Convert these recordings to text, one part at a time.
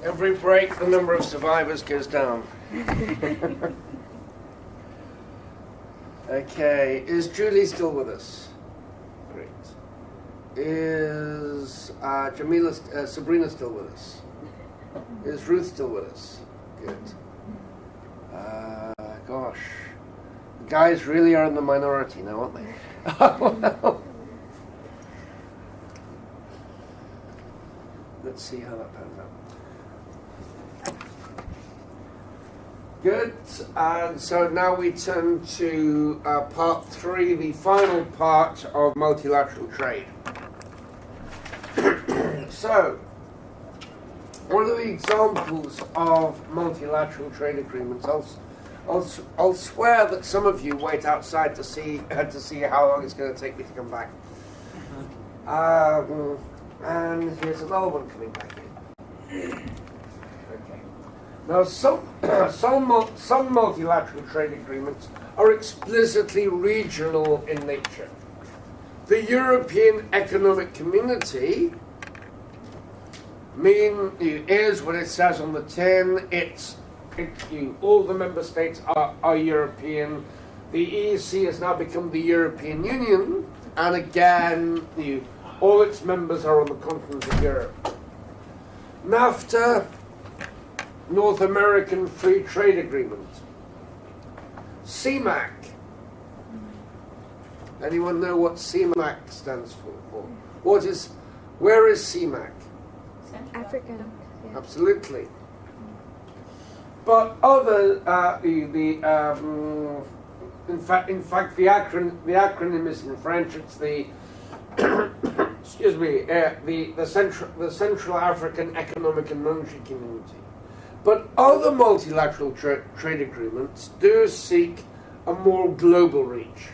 Every break, the number of survivors goes down. Okay, is Julie still with us? Great. Is Sabrina still with us? Is Ruth still with us? Good. Gosh, the guys really are in the minority now, aren't they? Well, let's see how that pans out. Good, and so now we turn to part 3, the final part of multilateral trade. So, one of the examples of multilateral trade agreements, I'll swear that some of you wait outside to see how long it's going to take me to come back. And here's another one coming back in. Okay. Now, some multilateral trade agreements are explicitly regional in nature. The European Economic Community is what it says on the tin. All the member states are European. The EEC has now become the European Union, and again, all its members are on the continent of Europe. NAFTA, North American Free Trade Agreement. CMAC. Anyone know what CMAC stands for? Where is CMAC? Africa. Yeah. Absolutely. But other, in fact, the acronym is in French. It's the excuse me, the Central African Economic and Monetary Community. But other multilateral trade agreements do seek a more global reach.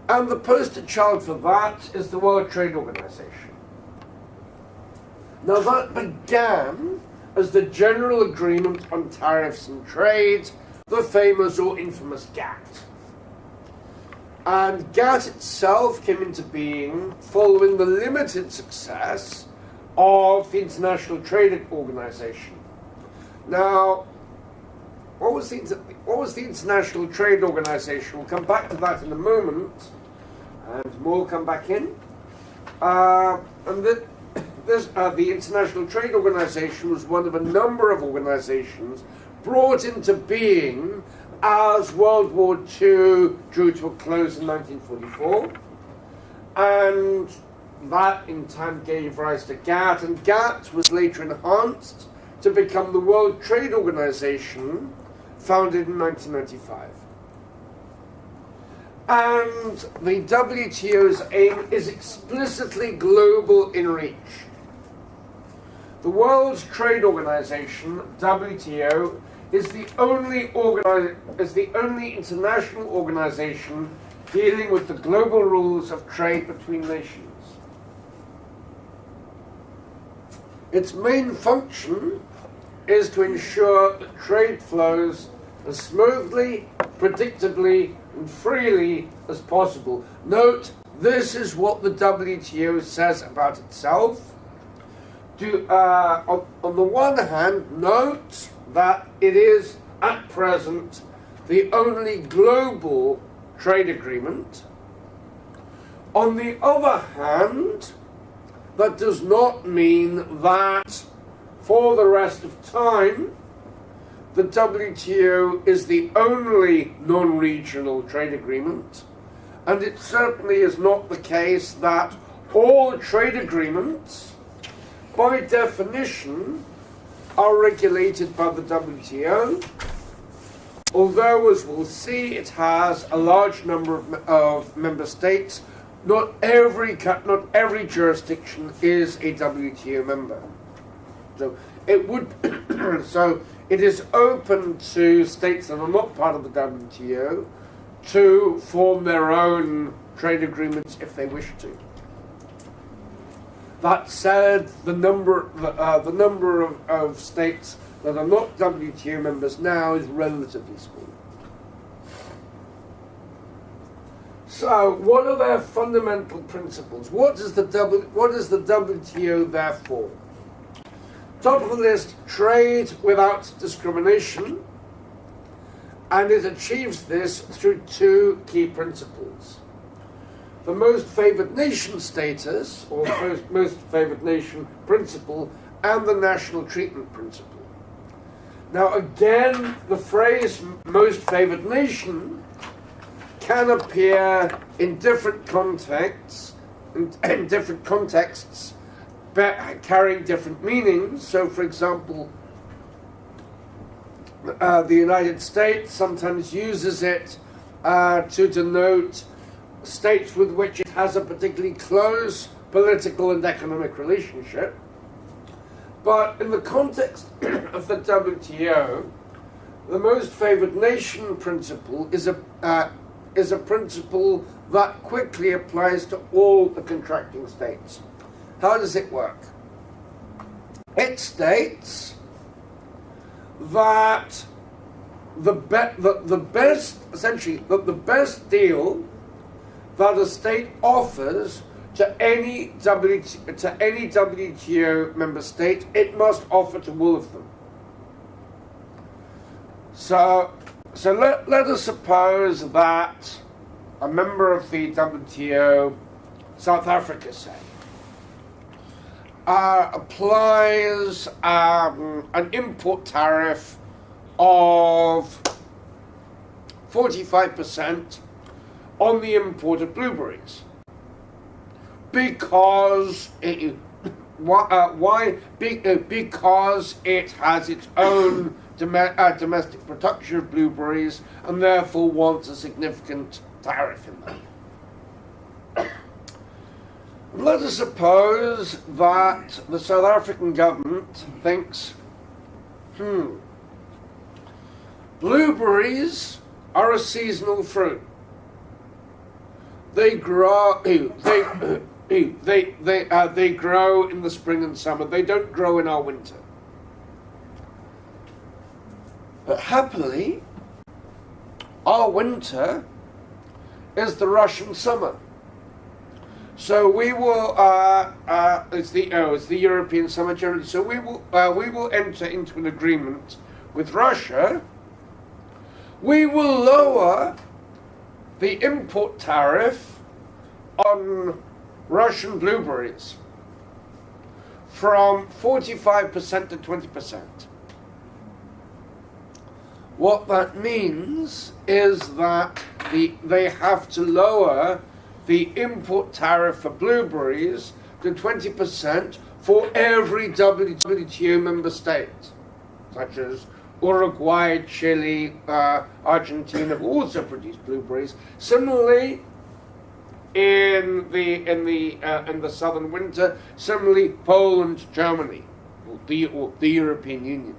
And the poster child for that is the World Trade Organization. Now that began as the General Agreement on Tariffs and Trade, the famous or infamous GATT. And GATT itself came into being following the limited success of the International Trade Organization. Now, what was the International Trade Organization? We'll come back to that in a moment, and more will come back in. The International Trade Organization was one of a number of organizations brought into being as World War II drew to a close in 1944, and that in time gave rise to GATT, and GATT was later enhanced to become the World Trade Organization, founded in 1995. And the WTO's aim is explicitly global in reach. The World Trade Organization, WTO, is the only international organization dealing with the global rules of trade between nations. Its main function is to ensure that trade flows as smoothly, predictably, and freely as possible. Note, this is what the WTO says about itself. On the one hand, note that it is, at present, the only global trade agreement. On the other hand, that does not mean that, for the rest of time, the WTO is the only non-regional trade agreement, and it certainly is not the case that all trade agreements, by definition, are regulated by the WTO, although, as we'll see, it has a large number of member states. Not every jurisdiction is a WTO member. So it is open to states that are not part of the WTO to form their own trade agreements if they wish to. That said, the number of states that are not WTO members now is relatively small. So, what are their fundamental principles? What is the WTO there for? Top of the list, trade without discrimination, and it achieves this through two key principles. The most favored nation status, or most favored nation principle, and the national treatment principle. Now again, the phrase most favored nation can appear in different contexts, carrying different meanings. So for example, the United States sometimes uses it to denote states with which it has a particularly close political and economic relationship. But in the context of the WTO, the most favored nation principle is a principle that quickly applies to all the contracting states. How does it work? It states that the best deal that a state offers to any WTO member state, it must offer to all of them. So let us suppose that a member of the WTO, South Africa, say, applies an import tariff of 45% on the import of blueberries. Because because it has its own domestic production of blueberries and therefore wants a significant tariff in that. Let us suppose that the South African government thinks, blueberries are a seasonal fruit. They grow. They grow in the spring and summer. They don't grow in our winter. But happily, our winter is the Russian summer. So we will. It's the European summer generally. So we will enter into an agreement with Russia. We will lower the import tariff on Russian blueberries from 45% to 20%. What that means is that they have to lower the import tariff for blueberries to 20% for every WTO member state, such as Uruguay, Chile, Argentina also produce blueberries. Similarly, in the southern winter, similarly Poland, Germany, or the European Union.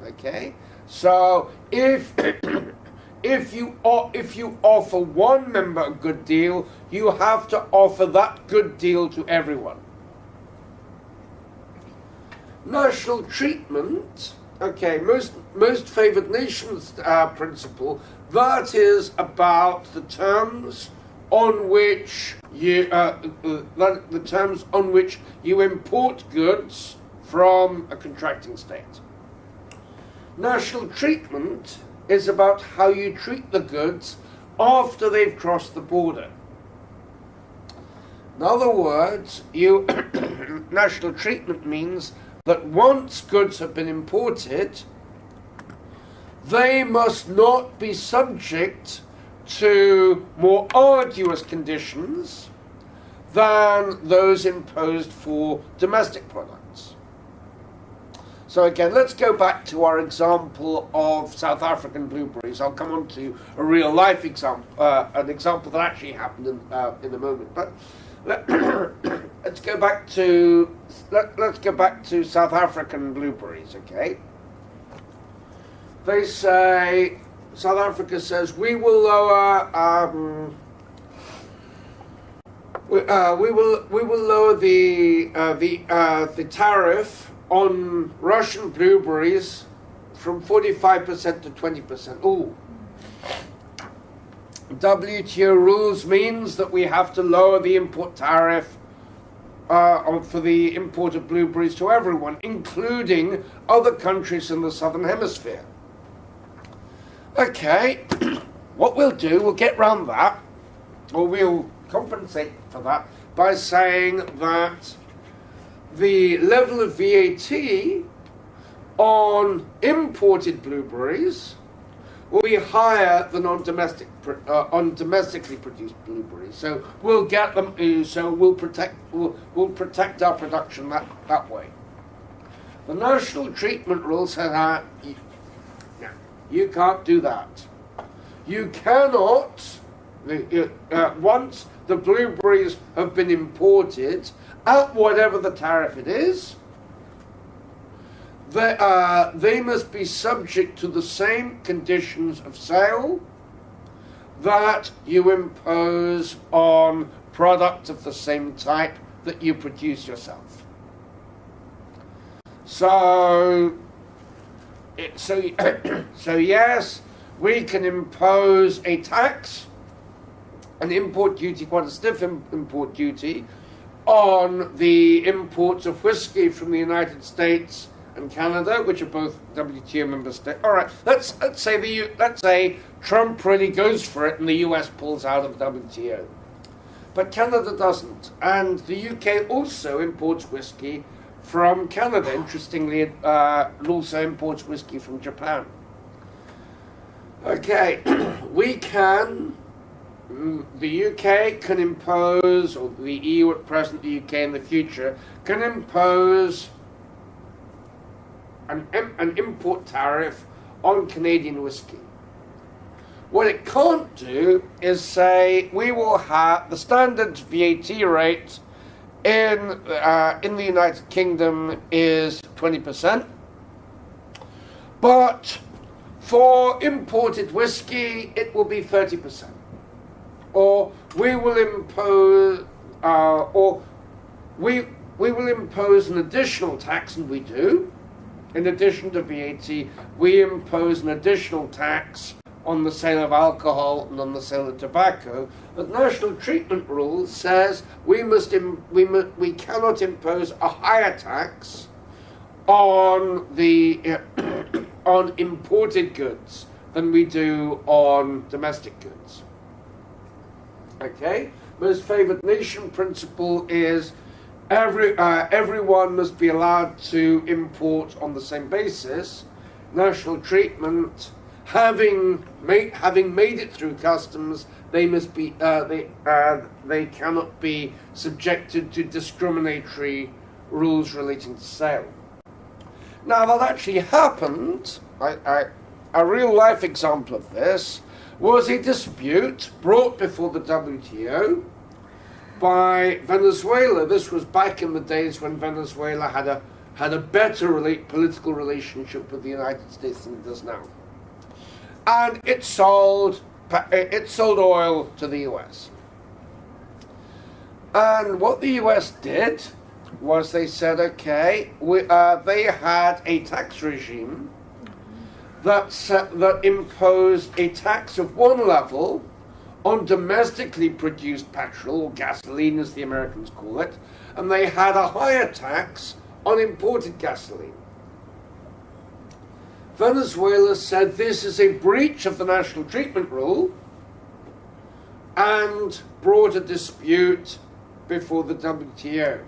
Okay, so if you offer one member a good deal, you have to offer that good deal to everyone. National treatment. Okay, most favored nations principle. That is about the terms on which you import goods from a contracting state. National treatment is about how you treat the goods after they've crossed the border. In other words, national treatment means that once goods have been imported, they must not be subject to more arduous conditions than those imposed for domestic products. So again, let's go back to our example of South African blueberries. I'll come on to a real life example, an example that actually happened in a moment. But let's go back to South African blueberries. Okay, they say, South Africa says, we will lower the tariff on Russian blueberries from 45% to 20%. Ooh. WTO rules means that we have to lower the import tariff for the import of blueberries to everyone, including other countries in the southern hemisphere. Okay, what we'll do, we'll get round that, or we'll compensate for that by saying that the level of VAT on imported blueberries will be higher than on domestically produced blueberries. So we'll get them. So we'll protect our production that way. The national treatment rule says no, you can't do that. You cannot. Once the blueberries have been imported at whatever the tariff it is, they must be subject to the same conditions of sale that you impose on products of the same type that you produce yourself. So yes, we can impose a tax, an import duty, quite a stiff import duty, on the imports of whiskey from the United States and Canada, which are both WTO member states. All right, let's say Trump really goes for it and the US pulls out of WTO, but Canada doesn't, and the UK also imports whiskey from Canada. Interestingly, it also imports whiskey from Japan. Okay, the UK can impose, or the EU at present, the UK in the future, can impose an import tariff on Canadian whiskey. What it can't do is say we will have the standard VAT rate in the United Kingdom is 20%, but for imported whiskey it will be 30%. Or we will impose, we will impose an additional tax, and we do. In addition to VAT, we impose an additional tax on the sale of alcohol and on the sale of tobacco. But national treatment rule says we cannot impose a higher tax on the on imported goods than we do on domestic goods. Okay, most favored nation principle is everyone must be allowed to import on the same basis. National treatment, having made it through customs, they must be they cannot be subjected to discriminatory rules relating to sale. Now that actually happened. A real life example of this was a dispute brought before the WTO by Venezuela. This was back in the days when Venezuela had a better political relationship with the United States than it does now, and it sold oil to the US. And what the US did was they said, okay, they had a tax regime that imposed a tax of one level on domestically produced petrol, or gasoline as the Americans call it, and they had a higher tax on imported gasoline. Venezuela said this is a breach of the national treatment rule and brought a dispute before the WTO.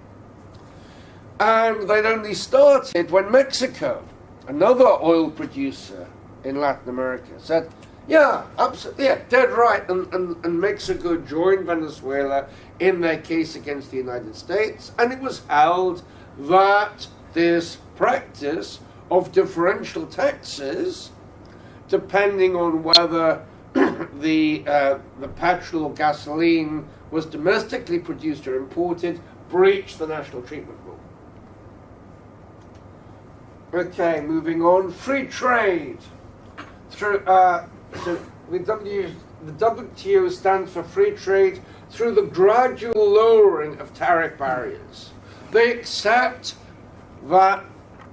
And they'd only started when Mexico, another oil producer in Latin America, said, yeah, absolutely, yeah, dead right, and Mexico joined Venezuela in their case against the United States, and it was held that this practice of differential taxes, depending on whether the petrol or gasoline was domestically produced or imported, breached the national treatment rule. Okay, moving on. Free trade. Through so the WTO stands for free trade through the gradual lowering of tariff barriers. They accept that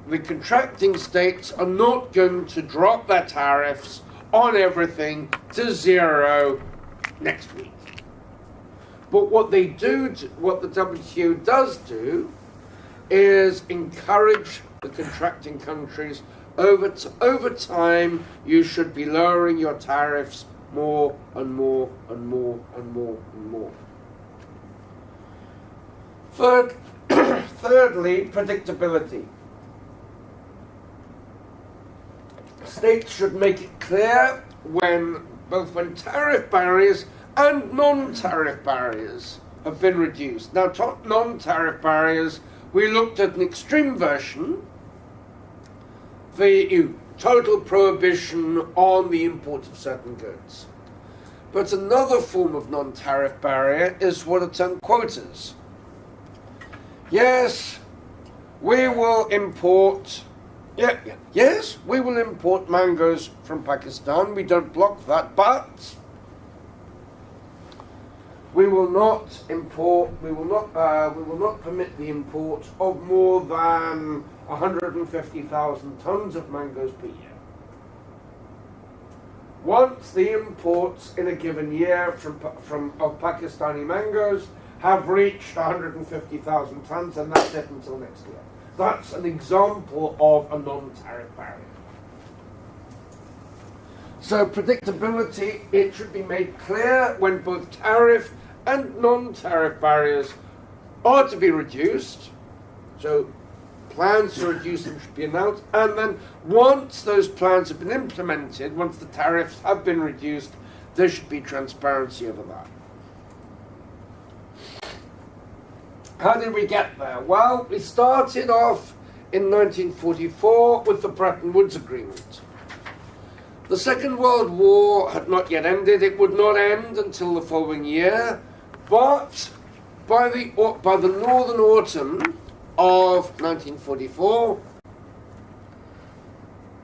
the contracting states are not going to drop their tariffs on everything to zero next week. But what they do, what the WTO does do, is encourage the contracting countries over time. You should be lowering your tariffs more and more and more and more and more. Thirdly, predictability. States should make it clear both when tariff barriers and non-tariff barriers have been reduced. Now, non-tariff barriers, we looked at an extreme version, the total prohibition on the import of certain goods. But another form of non-tariff barrier is what are termed quotas. Yes, we will import mangoes from Pakistan. We don't block that, but we will not permit the import of more than 150,000 tons of mangoes per year. Once the imports in a given year of Pakistani mangoes have reached 150,000 tons, and that's it until next year. That's an example of a non-tariff barrier. So predictability, it should be made clear when both tariff and non-tariff barriers are to be reduced. So plans to reduce them should be announced, and then once those plans have been implemented, once the tariffs have been reduced, there should be transparency over that. How did we get there? Well, we started off in 1944 with the Bretton Woods Agreement. The Second World War had not yet ended. It would not end until the following year, but by the Northern Autumn of 1944,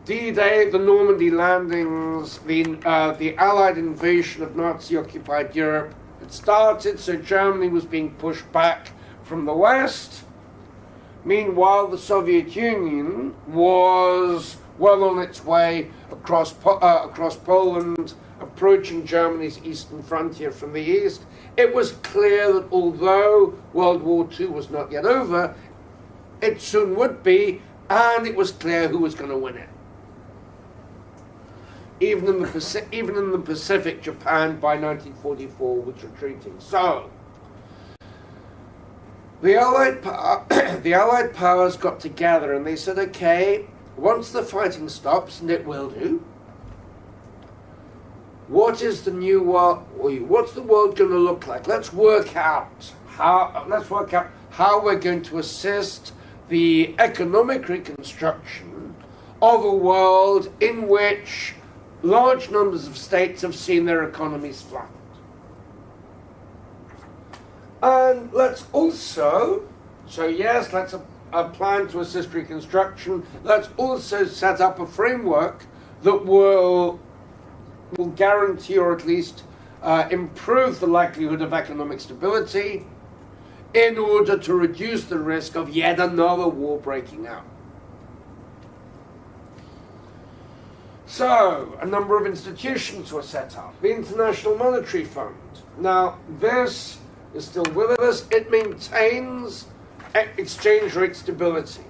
D-Day, the Normandy landings, the Allied invasion of Nazi-occupied Europe had started, so Germany was being pushed back from the West. Meanwhile, the Soviet Union was well on its way across Poland, approaching Germany's eastern frontier from the east. It was clear that although World War II was not yet over, it soon would be, and it was clear who was going to win it. Even in the Pacific, Japan by 1944 was retreating. So the Allied powers got together and they said, okay, once the fighting stops, and it will do, what is the new world? What's the world going to look like? Let's work out how we're going to assist the economic reconstruction of a world in which large numbers of states have seen their economies flattened. And let's also, let's a plan to assist reconstruction. Let's also set up a framework that will guarantee, or at least improve, the likelihood of economic stability in order to reduce the risk of yet another war breaking out. So, a number of institutions were set up. The International Monetary Fund. Now, this is still with us. It maintains exchange rate stability,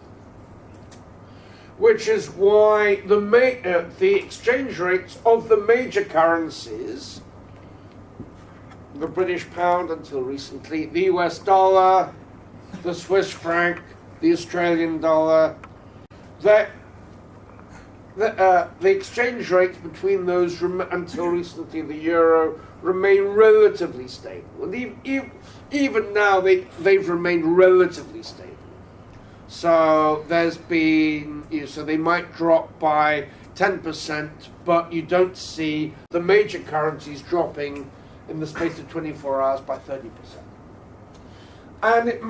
which is why the exchange rates of the major currencies, the British pound until recently, the US dollar, the Swiss franc, the Australian dollar, the exchange rates between those until recently, the euro, remain relatively stable. And even now, they've remained relatively stable. So there's been, so they might drop by 10%, but you don't see the major currencies dropping in the space of 24 hours by 30%. And it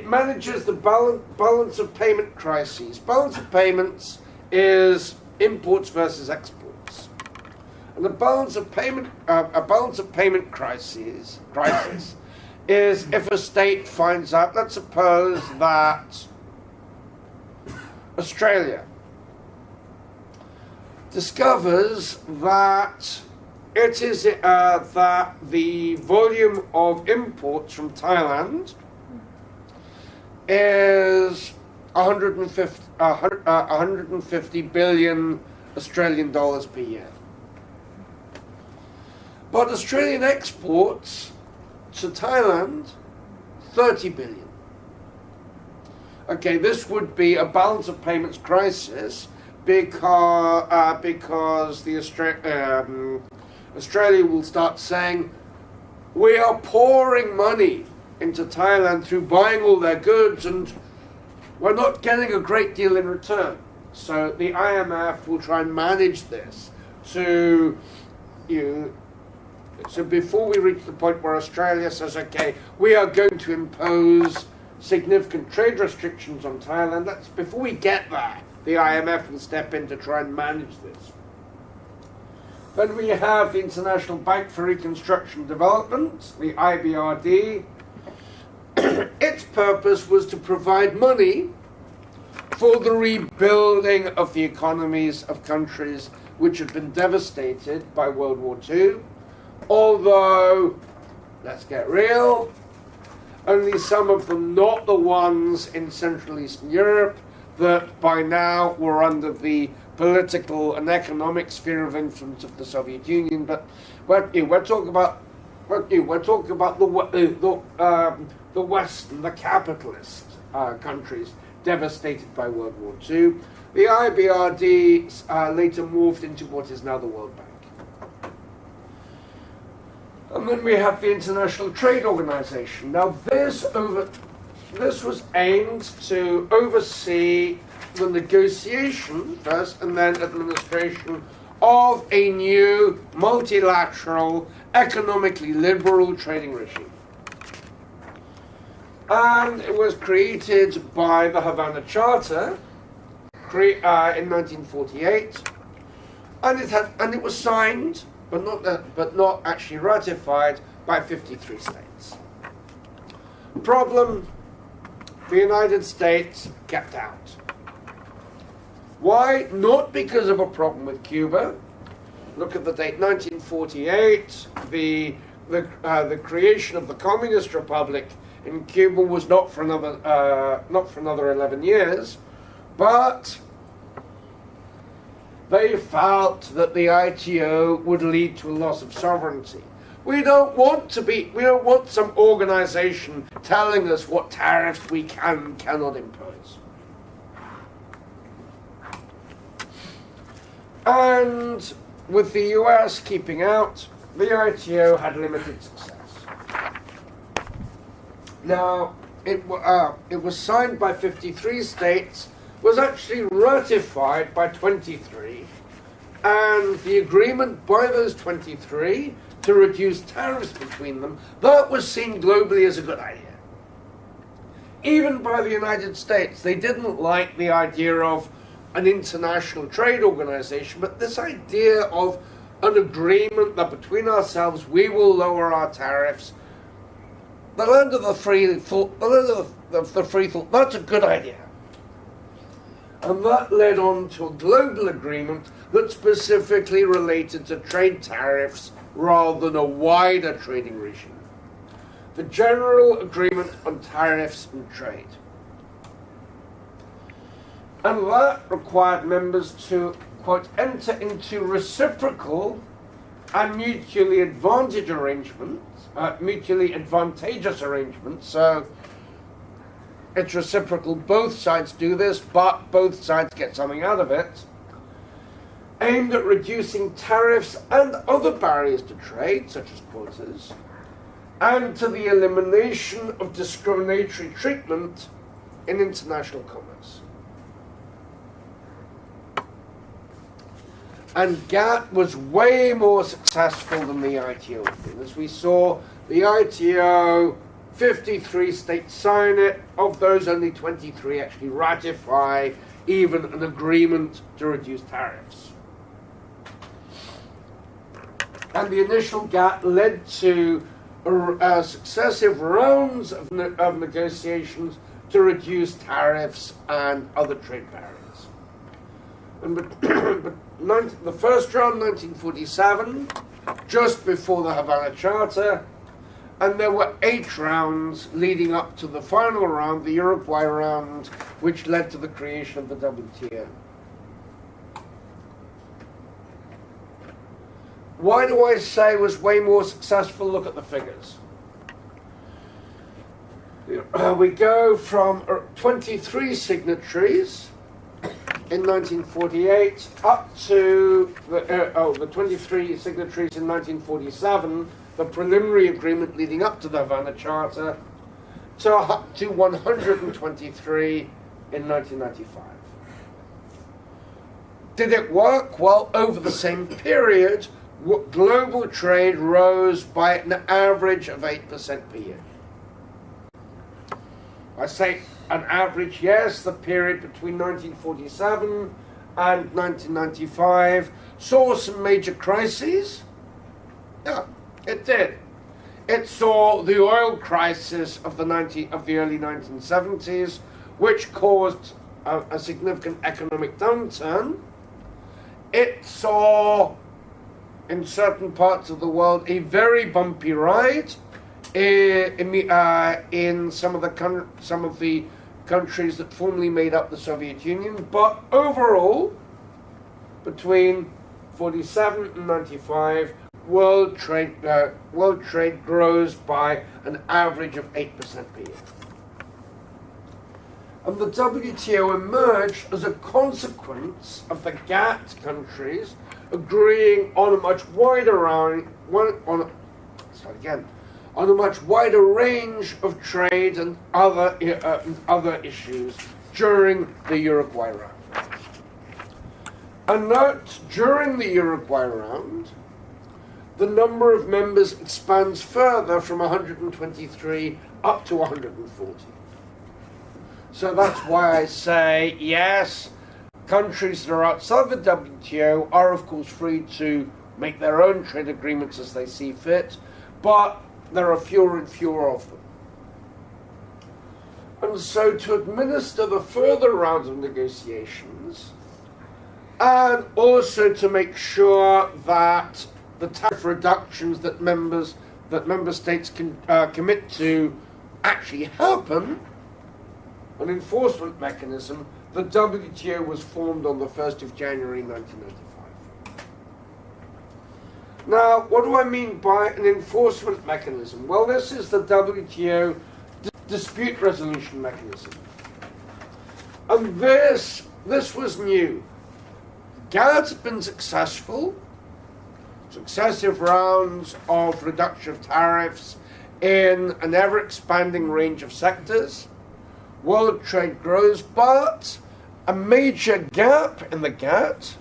manages the balance of payment crises. Balance of payments is imports versus exports. And the balance of payment crisis is if a state finds out, let's suppose that Australia discovers that it is that the volume of imports from Thailand is 150 billion Australian dollars per year. But Australian exports to Thailand, 30 billion. Okay, this would be a balance of payments crisis because the Australia will start saying, we are pouring money into Thailand through buying all their goods and we're not getting a great deal in return. So the IMF will try and manage this so before we reach the point where Australia says, okay, we are going to impose significant trade restrictions on Thailand, before we get there, the IMF will step in to try and manage this. Then we have the International Bank for Reconstruction and Development, the IBRD. Its purpose was to provide money for the rebuilding of the economies of countries which had been devastated by World War II. Although, let's get real, only some of them, not the ones in Central Eastern Europe, that by now were under the political and economic sphere of influence of the Soviet Union. But we're talking about the West and the capitalist countries devastated by World War II. The IBRD later morphed into what is now the World Bank. And then we have the International Trade Organization. Now this was aimed to oversee the negotiation first and then administration of a new multilateral, economically liberal trading regime. And it was created by the Havana Charter in 1948, and it was signed but not actually ratified by 53 states. Problem: the United States kept out. Why? Not because of a problem with Cuba. Look at the date, 1948. The creation of the Communist Republic in Cuba was not for another 11 years, but they felt that the ITO would lead to a loss of sovereignty. We don't want some organization telling us what tariffs we can and cannot impose. And with the US keeping out, the ITO had limited success. Now, it was signed by 53 states, was actually ratified by 23, and the agreement by those 23 to reduce tariffs between them, that was seen globally as a good idea. Even by the United States, they didn't like the idea of an international trade organization, but this idea of an agreement that between ourselves we will lower our tariffs, the land of the free thought, that's a good idea. And that led on to a global agreement that specifically related to trade tariffs rather than a wider trading regime. The General Agreement on Tariffs and Trade. And that required members to, quote, enter into reciprocal and mutually advantageous arrangements. So it's reciprocal, both sides do this, but both sides get something out of it, aimed at reducing tariffs and other barriers to trade, such as quotas, and to the elimination of discriminatory treatment in international commerce. And GATT was way more successful than the ITO. As we saw, the ITO, 53 states sign it. Of those, only 23 actually ratify even an agreement to reduce tariffs. And the initial GATT led to successive rounds of negotiations to reduce tariffs and other trade barriers. And the first round, 1947, just before the Havana Charter, and there were 8 rounds leading up to the final round, the Uruguay round, which led to the creation of the WTO. Why do I say it was way more successful? Look at the figures. We go from 23 signatories in 1948 up to the 23 signatories in 1947, the preliminary agreement leading up to the Havana Charter, to up to 123 in 1995. Did it work? Well, over the same period, global trade rose by an average of 8% per year. I say an average, yes. The period between 1947 and 1995 saw some major crises. Yeah, it did. It saw the oil crisis of the early 1970s, which caused a significant economic downturn. It saw, in certain parts of the world, a very bumpy ride in some of the countries that formerly made up the Soviet Union. But overall, between 47 and 95, world trade grows by an average of 8% per year. And the WTO emerged as a consequence of the GATT countries agreeing on a much wider range of trade and other issues during the Uruguay round. And note, during the Uruguay round, the number of members expands further from 123 up to 140. So that's why I say, yes, countries that are outside the WTO are, of course, free to make their own trade agreements as they see fit, but there are fewer and fewer of them. And so to administer the further rounds of negotiations, and also to make sure that the tariff reductions that member states can commit to actually happen, an enforcement mechanism, the WTO was formed on the 1st of January 1995. Now, what do I mean by an enforcement mechanism? Well, this is the WTO dispute resolution mechanism. And this was new. GATT had been successful, successive rounds of reduction of tariffs in an ever-expanding range of sectors. World trade grows, but a major gap in the GATT,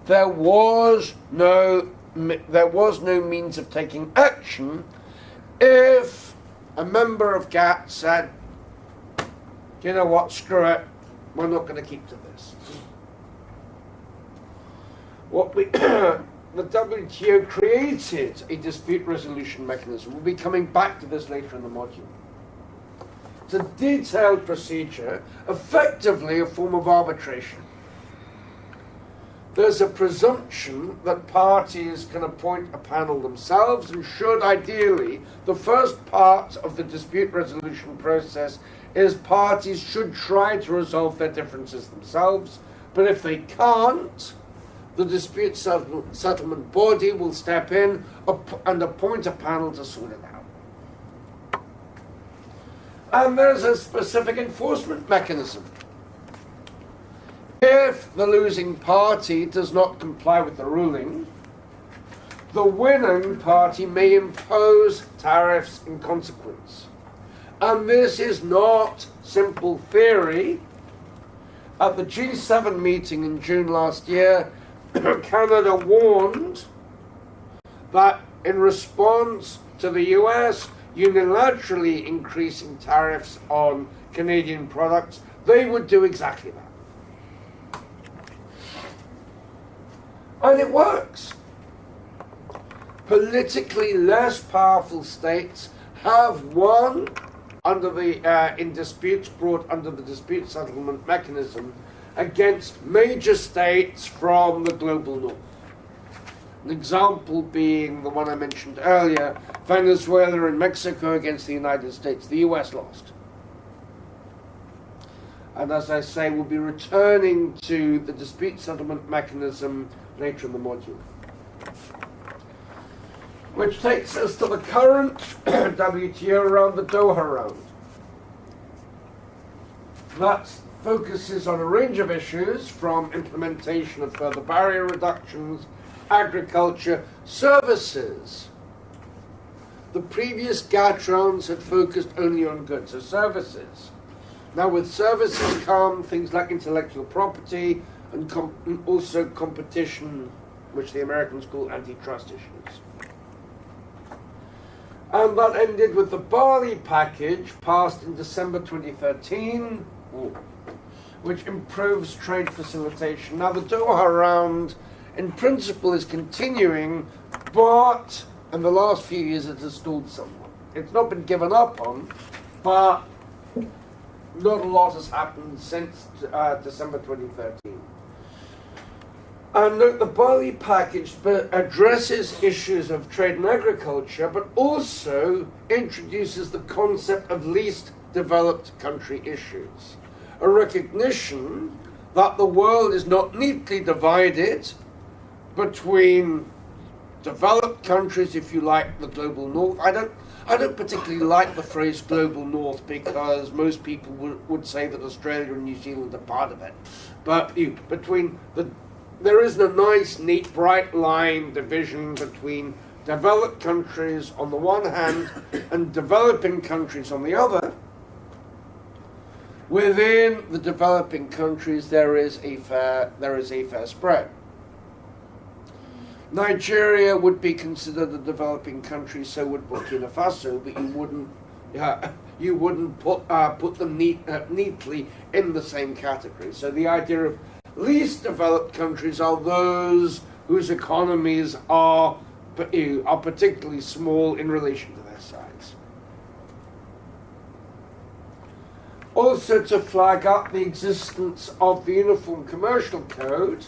there was no means of taking action if a member of GATT said, you know what, screw it, we're not going to keep to this. The WTO created a dispute resolution mechanism. We'll be coming back to this later in the module. It's a detailed procedure, effectively a form of arbitration. There's a presumption that parties can appoint a panel themselves and should ideally, the first part of the dispute resolution process is parties should try to resolve their differences themselves, but if they can't, the dispute settlement body will step in and appoint a panel to sort it out. And there's a specific enforcement mechanism. If the losing party does not comply with the ruling, the winning party may impose tariffs in consequence. And this is not simple theory. At the G7 meeting in June last year, Canada warned that in response to the US unilaterally increasing tariffs on Canadian products, they would do exactly that. And it works. Politically less powerful states have won under in disputes brought under the dispute settlement mechanism against major states from the global north. An example being the one I mentioned earlier, Venezuela and Mexico against the United States. The US lost. And as I say, we'll be returning to the dispute settlement mechanism later in the module. Which takes us to the current WTO round, the Doha round. That focuses on a range of issues from implementation of further barrier reductions, agriculture, services. The previous GATT rounds had focused only on goods, so services. Now with services come things like intellectual property and also competition, which the Americans call antitrust issues. And that ended with the Bali package passed in December 2013, which improves trade facilitation. Now the Doha round in principle is continuing, but in the last few years it has stalled somewhat. It's not been given up on, but not a lot has happened since December 2013. And note the Bali package addresses issues of trade and agriculture, but also introduces the concept of least developed country issues. A recognition that the world is not neatly divided between developed countries, if you like, the global north. I don't particularly like the phrase global north because most people would say that Australia and New Zealand are part of it. But there isn't a nice, neat, bright line division between developed countries on the one hand and developing countries on the other. Within the developing countries, there is a fair spread. Nigeria would be considered a developing country, so would Burkina Faso, but you wouldn't put them neatly in the same category. So the idea of least developed countries are those whose economies are particularly small in relation to their size. Also to flag up the existence of the Uniform Commercial Code,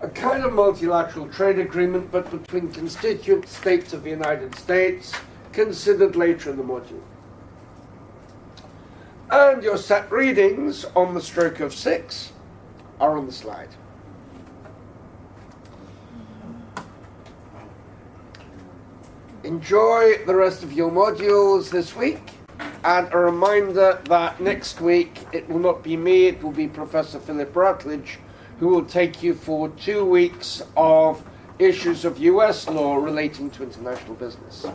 a kind of multilateral trade agreement, but between constituent states of the United States, considered later in the module. And your set readings on the stroke of 6 are on the slide. Enjoy the rest of your modules this week, and a reminder that next week it will not be me, it will be Professor Philip Rutledge, who will take you for 2 weeks of issues of US law relating to international business.